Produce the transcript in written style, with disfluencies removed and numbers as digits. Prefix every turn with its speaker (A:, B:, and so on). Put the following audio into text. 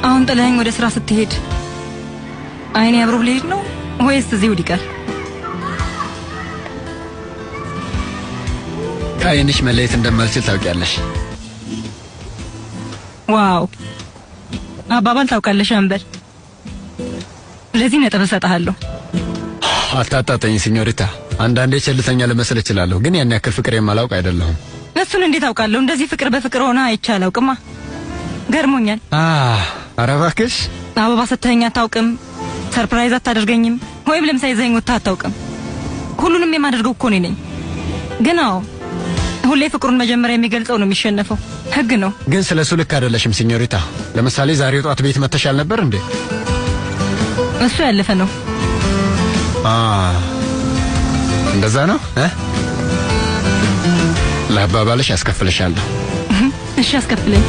A: አሁን ጥለኸኝ ወደ ስራ ስትሄድ አይኔ አብሮህ ሊሄድ ነው ወይስ እዚሁ ሊቀር?
B: ከአይንሽ መለየት እንደማልችል ታውቂያለሽ።
A: ዋው አባባል ታውቃለሽ አንበል። ለዚህ ነጥብ እሰጥሃለሁ።
B: አታጣጣኝ ሲኞሪታ። አንዳንዴ ቸልተኛ ልመስል እችላለሁ፣ ግን ያን ያክል ፍቅር የማላውቅ አይደለሁም።
A: እሱን እንዴት አውቃለሁ? እንደዚህ ፍቅር በፍቅር ሆነ አይቼ አላውቅማ። ገርሞኛል።
B: ኧረ እባክሽ።
A: አበባ ሰጥተኸኝ አታውቅም፣ ሰርፕራይዝ አታደርገኝም፣ ወይም ለምሳ ይዘኸኝ ወጥተህ አታውቅም። ሁሉንም የማደርገው እኮ እኔ ነኝ። ግን አዎ ሁሌ ፍቅሩን መጀመሪያ የሚገልጸው ነው የሚሸነፈው። ህግ ነው።
B: ግን ስለሱ ልክ አይደለሽም ሲኞሪታ። ለምሳሌ ዛሬ ጧት ቤት መተሻል ነበር እንዴ?
A: እሱ ያለፈ ነው።
B: እንደዛ ነው። ለአባባልሽ ያስከፍልሻለሁ።
A: እሺ አስከፍለኝ።